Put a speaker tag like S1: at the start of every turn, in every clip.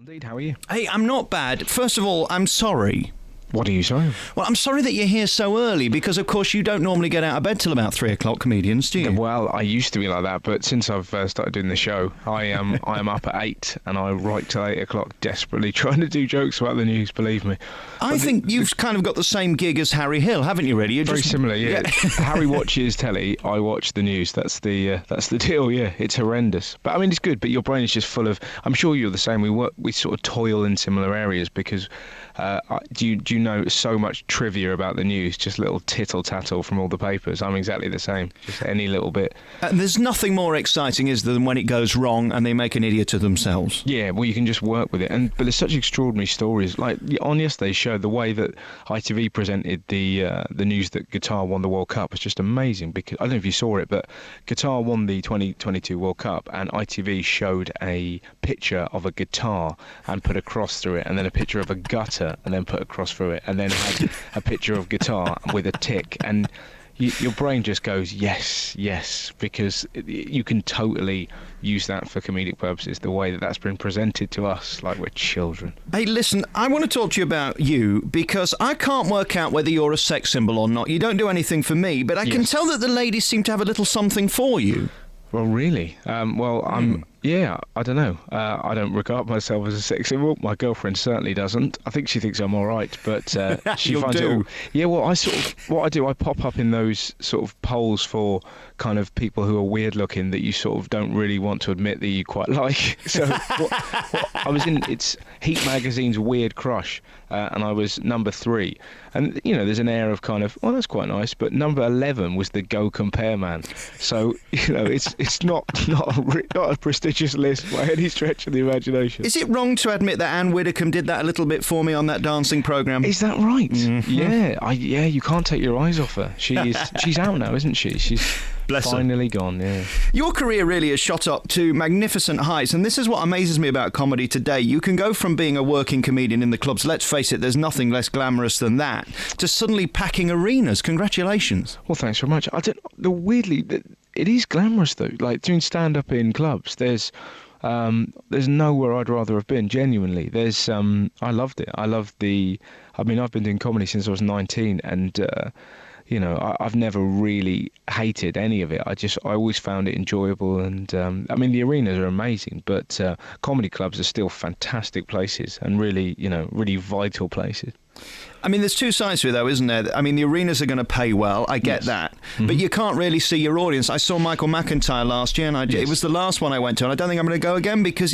S1: Indeed, how are you?
S2: Hey, I'm not bad. First of all, I'm sorry.
S1: What are you sorry?
S2: Well, I'm sorry that you're here so early because, of course, you don't normally get out of bed till about 3 o'clock, comedians, do you?
S1: Well, I used to be like that, but since I've started doing the show, I am up at 8 and I write till 8 o'clock desperately trying to do jokes about the news, believe me.
S2: I think you've kind of got the same gig as Harry Hill, haven't you, really? You're
S1: very similar, yeah. Harry watches telly, I watch the news. That's the deal, yeah. It's horrendous. But, I mean, it's good, but your brain is just full of... I'm sure you're the same. We sort of toil in similar areas because... do you know so much trivia about the news, just little tittle-tattle from all the papers? I'm exactly the same, just any little bit.
S2: And there's nothing more exciting, is there, than when it goes wrong and they make an idiot of themselves?
S1: Yeah, well, you can just work with it. But there's such extraordinary stories. Like, on yesterday's show, the way that ITV presented the news that Qatar won the World Cup was just amazing, because I don't know if you saw it, but Qatar won the 2022 World Cup, and ITV showed a picture of a guitar and put a cross through it, and then a picture of a gutter and then put a cross through it, and then had a picture of guitar with a tick, and your brain just goes yes, because you can totally use that for comedic purposes, the way that that's been presented to us like we're children.
S2: Hey, listen, I want to talk to you about you because I can't work out whether you're a sex symbol or not. You don't do anything for me, but I can tell that the ladies seem to have a little something for you.
S1: Well, really? Yeah, I don't know. I don't regard myself as a sex symbol. My girlfriend certainly doesn't. I think she thinks I'm all right, but she finds it all... Yeah, well, what I do, I pop up in those sort of polls for kind of people who are weird looking that you sort of don't really want to admit that you quite like. So I was in, it's Heat Magazine's Weird Crush, and I was number 3. And, you know, there's an air of kind of, well, that's quite nice, but number 11 was the Go Compare man. So, you know, it's not a prestigious list by any stretch of the imagination.
S2: Is it wrong to admit that Anne Widdecombe did that a little bit for me on that dancing programme?
S1: Is that right? Mm-hmm. Yeah, you can't take your eyes off her. She's out now, isn't she? She's finally gone, yeah.
S2: Your career really has shot up to magnificent heights, and this is what amazes me about comedy today. You can go from being a working comedian in the clubs, let's face it, there's nothing less glamorous than that, to suddenly packing arenas. Congratulations.
S1: Well, thanks very much. Weirdly, it is glamorous though. Like doing stand-up in clubs, there's nowhere I'd rather have been. Genuinely, I loved it. I've been doing comedy since I was 19, and you know, I've never really hated any of it. I always found it enjoyable, and the arenas are amazing, but comedy clubs are still fantastic places and really, you know, really vital places.
S2: I mean, there's two sides to it, though, isn't there? I mean, the arenas are going to pay well. I get that. Mm-hmm. But you can't really see your audience. I saw Michael McIntyre last year, and it was the last one I went to, and I don't think I'm going to go again because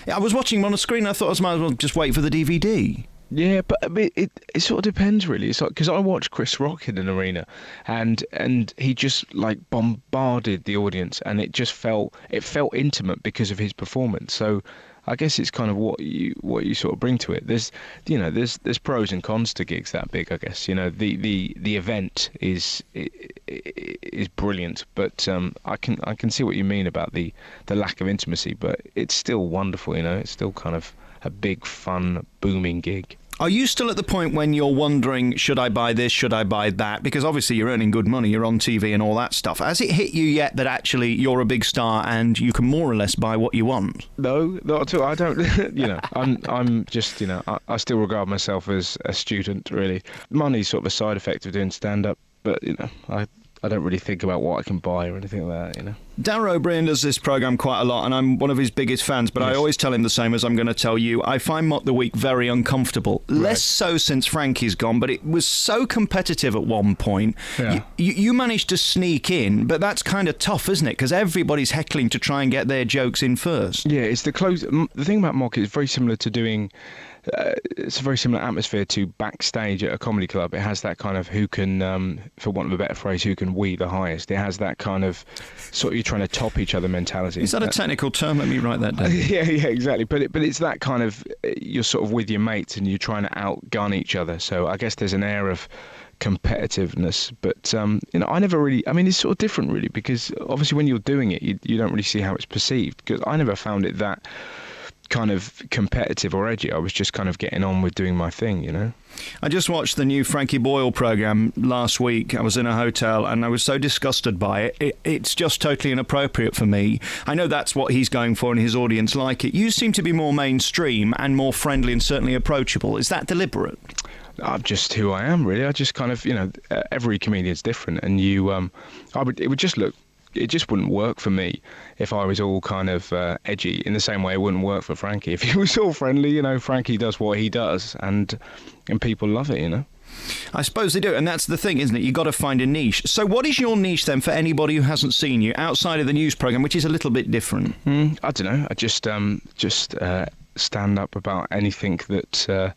S2: I was watching him on a screen, and I thought I might as well just wait for the DVD.
S1: Yeah, but I mean, it sort of depends, really. It's like, because I watched Chris Rock in an arena, and he just like bombarded the audience, and it felt intimate because of his performance. So I guess it's kind of what you sort of bring to it. There's pros and cons to gigs that big, I guess. You know, the event is brilliant, but I can see what you mean about the lack of intimacy, but it's still wonderful. You know, it's still kind of a big, fun, booming gig.
S2: Are you still at the point when you're wondering, should I buy this, should I buy that? Because obviously you're earning good money, you're on TV and all that stuff. Has it hit you yet that actually you're a big star and you can more or less buy what you want?
S1: No, not at all. I don't, you know, I'm just, you know, I still regard myself as a student, really. Money's sort of a side effect of doing stand-up, but, you know, I don't really think about what I can buy or anything like that, you know.
S2: Darren O'Brien does this programme quite a lot, and I'm one of his biggest fans, but yes. I always tell him the same as I'm going to tell you. I find Mock the Week very uncomfortable. Right. Less so since Frankie's gone, but it was so competitive at one point. Yeah. You managed to sneak in, but that's kind of tough, isn't it? Because everybody's heckling to try and get their jokes in first.
S1: Yeah, it's the thing about Mock is very similar to doing... it's a very similar atmosphere to backstage at a comedy club. It has that kind of who can, for want of a better phrase, who can wee the highest. It has that kind of sort of you're trying to top each other mentality.
S2: Is that a technical term? Let me write that down.
S1: Yeah, exactly. But it's that kind of, you're sort of with your mates and you're trying to outgun each other. So I guess there's an air of competitiveness, but you know, I never really, I mean, it's sort of different really, because obviously when you're doing it, you don't really see how it's perceived, because I never found it that kind of competitive or edgy. I was just kind of getting on with doing my thing, you know.
S2: I just watched the new Frankie Boyle programme last week. I was in a hotel and I was so disgusted by it. It's just totally inappropriate for me. I know that's what he's going for and his audience like it. You seem to be more mainstream and more friendly and certainly approachable. Is that deliberate?
S1: I'm just who I am, really. I just kind of, you know, every comedian's different, and it just wouldn't work for me if I was all kind of edgy. In the same way, it wouldn't work for Frankie if he was all friendly. You know, Frankie does what he does, and people love it, you know.
S2: I suppose they do, and that's the thing, isn't it? You've got to find a niche. So what is your niche, then, for anybody who hasn't seen you, outside of the news programme, which is a little bit different?
S1: I don't know. I just stand up about anything that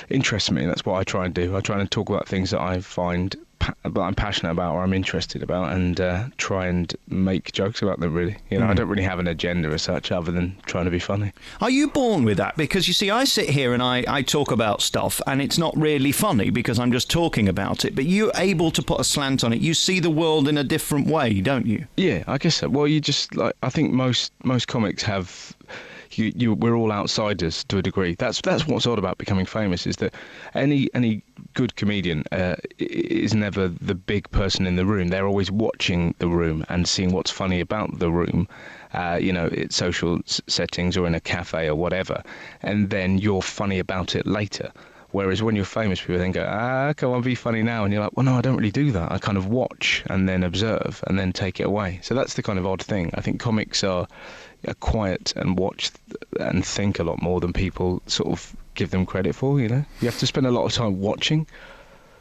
S1: interests me. That's what I try and do. I try and talk about things that I find that I'm passionate about or I'm interested about, and try and make jokes about them, really. You know, I don't really have an agenda as such other than trying to be funny.
S2: Are you born with that? Because, you see, I sit here and I talk about stuff and it's not really funny because I'm just talking about it, but you're able to put a slant on it. You see the world in a different way, don't you?
S1: Yeah, I guess so. Well, you just, like, I think most comics have... we're all outsiders to a degree. That's what's odd about becoming famous, is that any good comedian is never the big person in the room. They're always watching the room and seeing what's funny about the room, you know, it's social settings or in a cafe or whatever, and then you're funny about it later. Whereas when you're famous, people then go, come on, be funny now. And you're like, well, no, I don't really do that. I kind of watch and then observe and then take it away. So that's the kind of odd thing. I think comics are quiet and watch and think a lot more than people sort of give them credit for, you know. You have to spend a lot of time watching.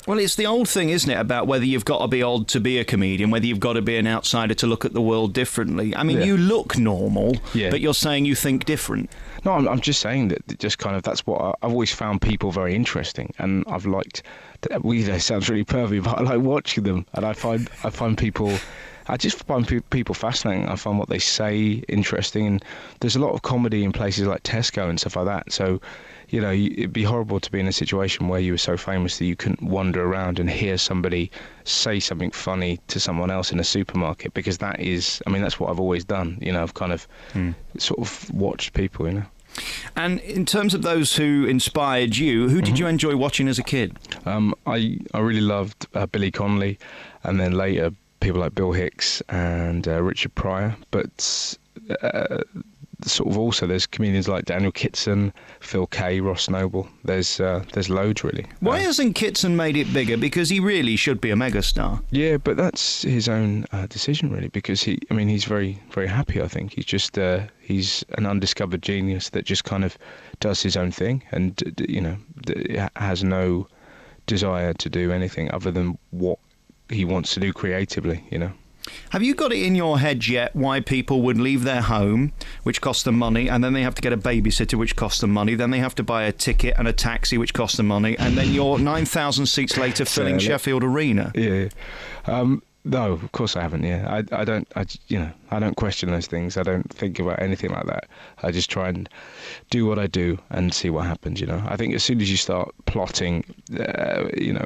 S2: Well, it's the old thing, isn't it, about whether you've got to be odd to be a comedian, whether you've got to be an outsider to look at the world differently. I mean, you look normal, but you're saying you think different.
S1: No, I'm just saying that just kind of that's what I've always found people very interesting, and I've liked. It sounds really pervy, but I like watching them, and I find people. I just find people fascinating. I find what they say interesting, and there's a lot of comedy in places like Tesco and stuff like that. So, you know, it'd be horrible to be in a situation where you were so famous that you couldn't wander around and hear somebody say something funny to someone else in a supermarket, because that's what I've always done. You know, I've kind of sort of watched people, you know.
S2: And in terms of those who inspired you, who did you enjoy watching as a kid?
S1: I really loved Billy Connolly, and then later people like Bill Hicks and Richard Pryor, but sort of also there's comedians like Daniel Kitson, Phil Kay, Ross Noble. There's loads, really.
S2: Why hasn't Kitson made it bigger? Because he really should be a megastar.
S1: Yeah, but that's his own decision, really, because he's very, very happy, I think. He's just he's an undiscovered genius that just kind of does his own thing, and you know, has no desire to do anything other than what he wants to do creatively, you know.
S2: Have you got it in your head yet why people would leave their home, which costs them money, and then they have to get a babysitter, which costs them money, then they have to buy a ticket and a taxi, which costs them money, and then you're 9,000 seats later filling Sheffield Arena?
S1: Yeah. No, of course I haven't. Yeah, I don't question those things. I don't think about anything like that. I just try and do what I do and see what happens. You know, I think as soon as you start plotting, you know,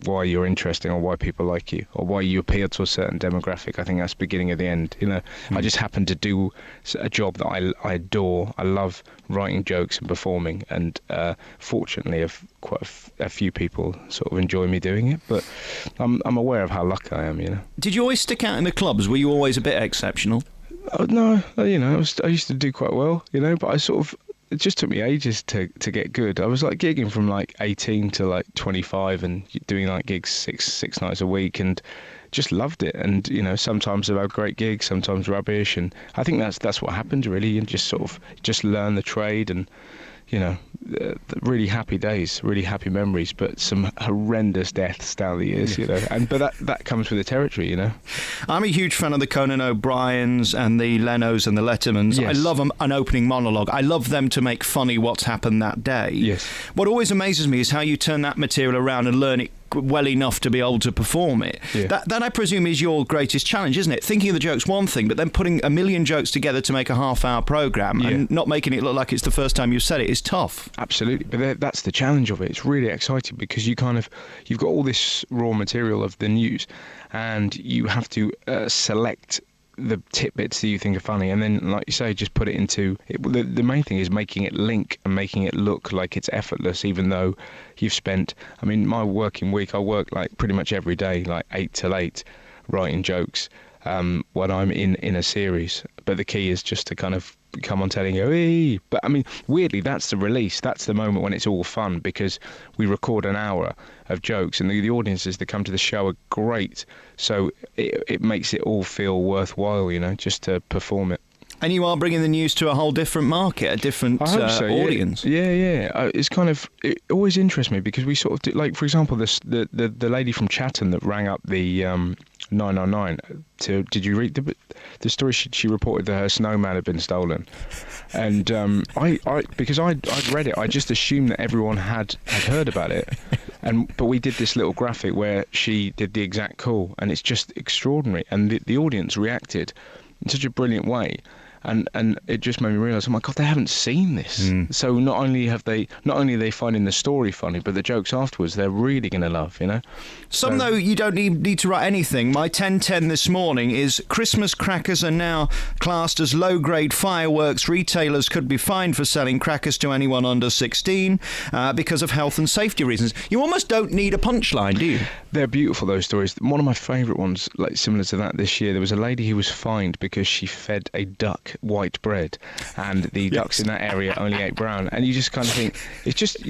S1: why you're interesting or why people like you or why you appeal to a certain demographic, I think that's the beginning of the end. You know, I just happen to do a job that I adore. I love writing jokes and performing, and fortunately, quite a few people sort of enjoy me doing it. But I'm aware of how lucky I am, you know.
S2: Did you always stick out in the clubs? Were you always a bit exceptional?
S1: No, you know, I used to do quite well, you know, but it just took me ages to get good. I was like gigging from like 18 to like 25 and doing like gigs six nights a week, and just loved it. And you know, sometimes I've had great gigs, sometimes rubbish, and I think that's what happens, really. And just sort of just learn the trade, and you know, really happy days, really happy memories, but some horrendous deaths down the years, you know. But that comes with the territory, you know.
S2: I'm a huge fan of the Conan O'Briens and the Lenos and the Lettermans. Yes. I love an opening monologue. I love them to make funny what's happened that day.
S1: Yes.
S2: What always amazes me is how you turn that material around and learn it well enough to be able to perform it.
S1: Yeah.
S2: That I presume is your greatest challenge, isn't it? Thinking of the jokes one thing, but then putting a million jokes together to make a half-hour programme and not making it look like it's the first time you've said it is tough.
S1: Absolutely, but that's the challenge of it. It's really exciting because you've got all this raw material of the news, and you have to select the tidbits that you think are funny, and then, like you say, just put it into it. The main thing is making it link and making it look like it's effortless, even though you've spent. I mean, my working week, I work like pretty much every day, like 8 till 8, writing jokes when I'm in a series. But the key is just to kind of come on telling you, hey. But I mean, weirdly, that's the release. That's the moment when it's all fun, because we record an hour of jokes, and the audiences that come to the show are great. So it makes it all feel worthwhile, just to perform it.
S2: And you are bringing the news to a whole different market, a different audience.
S1: Yeah. It's kind of, it always interests me, because we sort of do, like, for example, the lady from Chatham that rang up the 999 did you read the story? She reported that her snowman had been stolen, and I because I'd read it, I just assumed that everyone had heard about it, but we did this little graphic where she did the exact call, and it's just extraordinary, and the audience reacted in such a brilliant way. And it just made me realise, oh my God, they haven't seen this. So not only are they finding the story funny, but the jokes afterwards they're really going to love,
S2: Some, though, you don't need to write anything. My 1010 this morning is Christmas crackers are now classed as low-grade fireworks. Retailers could be fined for selling crackers to anyone under 16 because of health and safety reasons. You almost don't need a punchline, do you?
S1: They're beautiful, those stories. One of my favourite ones, like similar to that this year, there was a lady who was fined because she fed a duck white bread, and the ducks in that area only ate brown, and you just kind of think it's just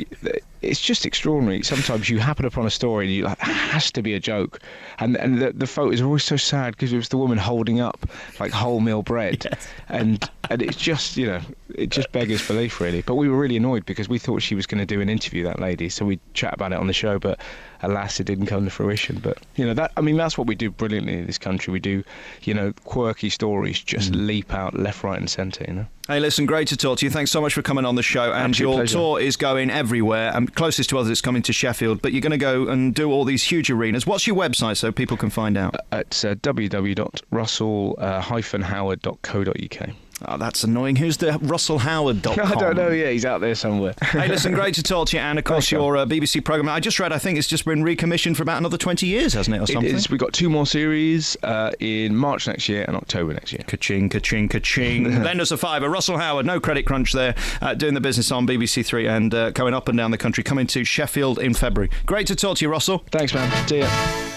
S1: extraordinary. Sometimes you happen upon a story and you're like, that has to be a joke, and the photos are always so sad because it was the woman holding up like wholemeal bread, and it's just it just beggars belief, really. But we were really annoyed because we thought she was going to do an interview, that lady, so we chat about it on the show, but alas, it didn't come to fruition. But that's what we do brilliantly in this country. We do quirky stories just leap out left, right and centre.
S2: Hey, listen, great to talk to you. Thanks so much for coming on the show. And
S1: Absolute
S2: your
S1: pleasure.
S2: tour is going everywhere. And closest to us, it's coming to Sheffield. But you're going to go and do all these huge arenas. What's your website so people can find out?
S1: It's www.russell-howard.co.uk.
S2: Oh, that's annoying. Who's the RussellHoward.com?
S1: I don't know. Yeah, he's out there somewhere.
S2: Hey, listen, great to talk to you. And, of course, your BBC programme, I just read, I think it's just been recommissioned for about another 20 years, hasn't it, or something?
S1: It is. We've got 2 more series in March next year and October next year.
S2: Ka-ching, ka-ching, ka-ching. Lend us a fiver. Russell Howard, no credit crunch there, doing the business on BBC Three and going up and down the country, coming to Sheffield in February. Great to talk to you, Russell.
S1: Thanks, man. See ya.